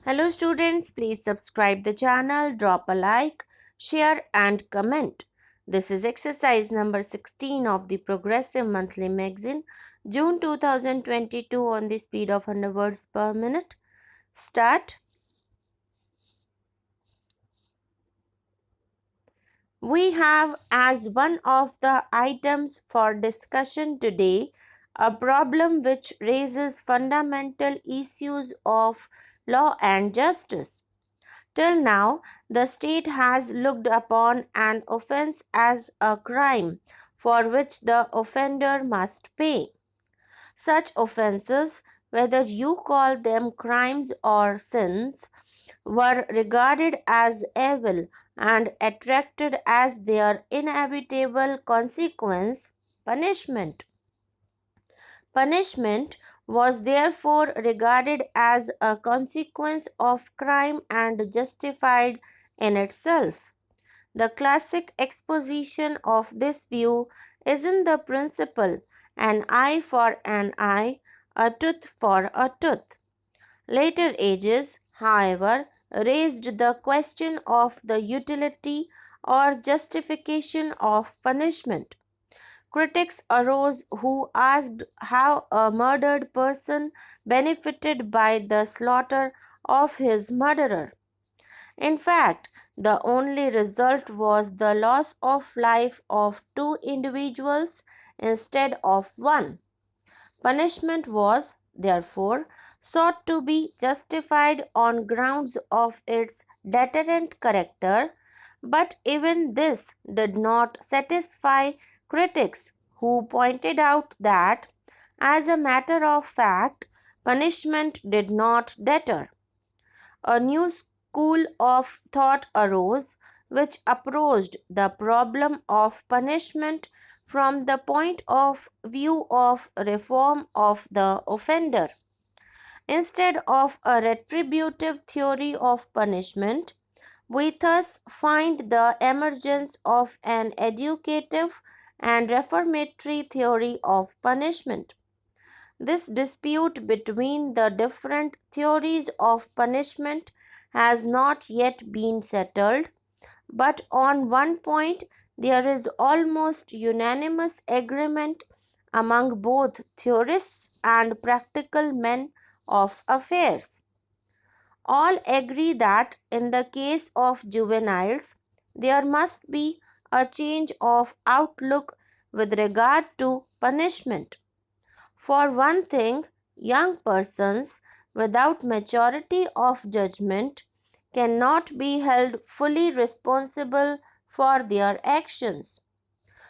Hello students, please subscribe the channel, drop a like, share and comment. This is exercise number 16 of the Progressive Monthly Magazine, June 2022 on the speed of 100 words per minute. Start. We have as one of the items for discussion today a problem which raises fundamental issues of law and justice. Till now, the state has looked upon an offense as a crime for which the offender must pay. Such offenses, whether you call them crimes or sins, were regarded as evil and attracted as their inevitable consequence punishment. Punishment was therefore regarded as a consequence of crime and justified in itself. The classic exposition of this view is in the principle an eye for an eye, a tooth for a tooth. Later ages, however, raised the question of the utility or justification of punishment. Critics arose who asked how a murdered person benefited by the slaughter of his murderer. In fact, the only result was the loss of life of two individuals instead of one. Punishment was, therefore, sought to be justified on grounds of its deterrent character, but even this did not satisfy critics who pointed out that, as a matter of fact, punishment did not deter. A new school of thought arose which approached the problem of punishment from the point of view of reform of the offender. Instead of a retributive theory of punishment, we thus find the emergence of an educative and reformatory theory of punishment. This dispute between the different theories of punishment has not yet been settled, but on one point there is almost unanimous agreement among both theorists and practical men of affairs. All agree that in the case of juveniles, there must be a change of outlook with regard to punishment. For one thing, young persons without maturity of judgment cannot be held fully responsible for their actions.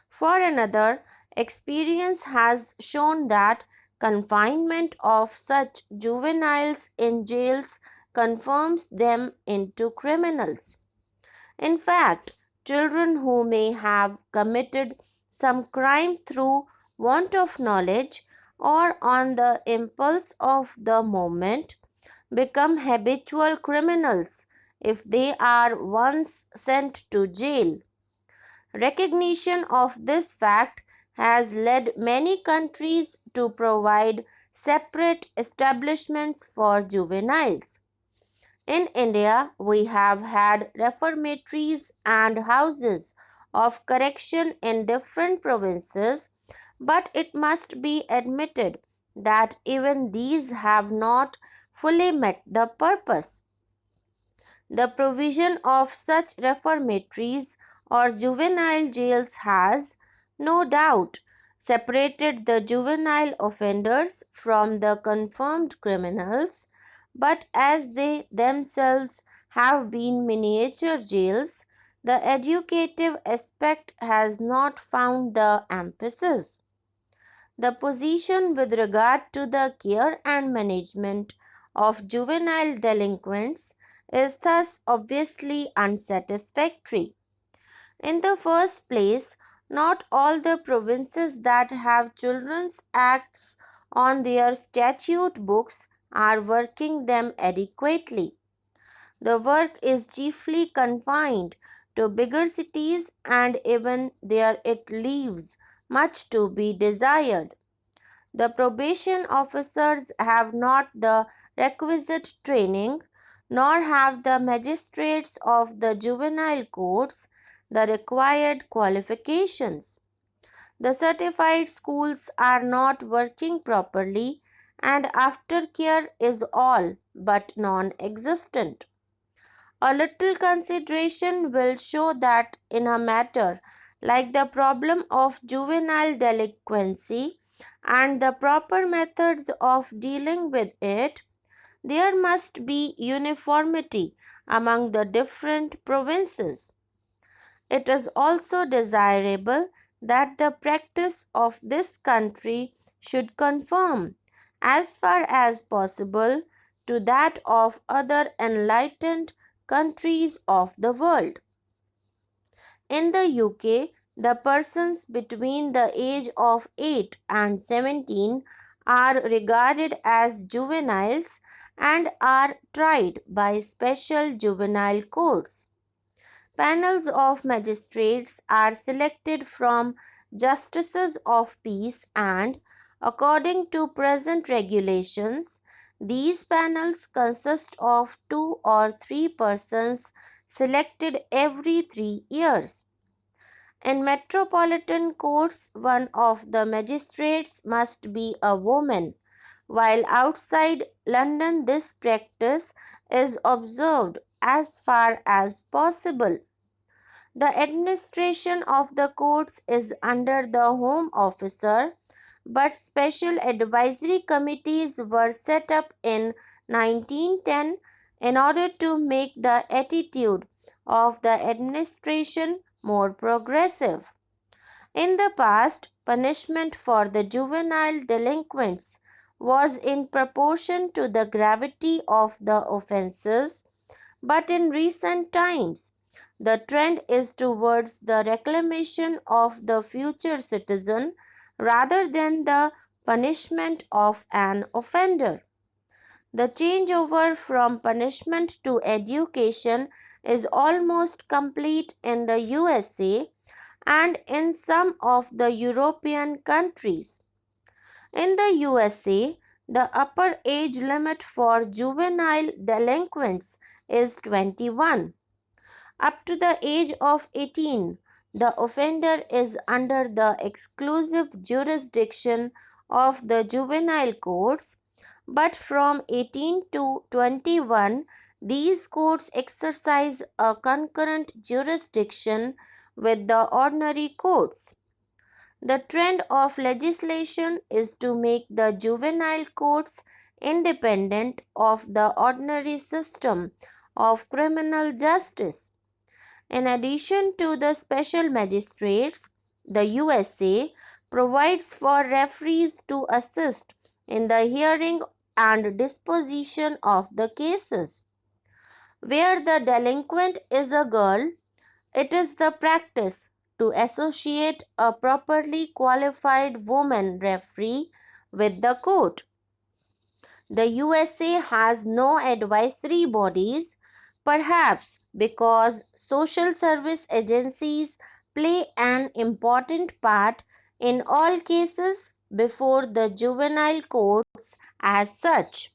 For another, experience has shown that confinement of such juveniles in jails confirms them into criminals. In fact, children who may have committed some crime through want of knowledge or on the impulse of the moment become habitual criminals if they are once sent to jail. Recognition of this fact has led many countries to provide separate establishments for juveniles. In India, we have had reformatories and houses of correction in different provinces, but it must be admitted that even these have not fully met the purpose. The provision of such reformatories or juvenile jails has, no doubt, separated the juvenile offenders from the confirmed criminals, but as they themselves have been miniature jails, the educative aspect has not found the emphasis. The position with regard to the care and management of juvenile delinquents is thus obviously unsatisfactory. In the first place, not all the provinces that have children's acts on their statute books are working them adequately. The work is chiefly confined to bigger cities, and even there it leaves much to be desired. The probation officers have not the requisite training, nor have the magistrates of the juvenile courts the required qualifications. The certified schools are not working properly, and aftercare is all but non existent. A little consideration will show that in a matter like the problem of juvenile delinquency and the proper methods of dealing with it, there must be uniformity among the different provinces. It is also desirable that the practice of this country should conform, as far as possible, to that of other enlightened countries of the world. In the UK, the persons between the age of 8 and 17 are regarded as juveniles and are tried by special juvenile courts. Panels of magistrates are selected from justices of peace and, according to present regulations, these panels consist of 2 or 3 persons selected every 3 years. In metropolitan courts, one of the magistrates must be a woman, while outside London this practice is observed as far as possible. The administration of the courts is under the Home Officer, but special advisory committees were set up in 1910 in order to make the attitude of the administration more progressive. In the past, punishment for the juvenile delinquents was in proportion to the gravity of the offences, but in recent times, the trend is towards the reclamation of the future citizen rather than the punishment of an offender. The changeover from punishment to education is almost complete in the USA and in some of the European countries. In the USA, the upper age limit for juvenile delinquents is 21. Up to the age of 18, the offender is under the exclusive jurisdiction of the juvenile courts, but from 18 to 21, these courts exercise a concurrent jurisdiction with the ordinary courts. The trend of legislation is to make the juvenile courts independent of the ordinary system of criminal justice. In addition to the special magistrates, the USA provides for referees to assist in the hearing and disposition of the cases. Where the delinquent is a girl, it is the practice to associate a properly qualified woman referee with the court. The USA has no advisory bodies, perhaps because social service agencies play an important part in all cases before the juvenile courts as such.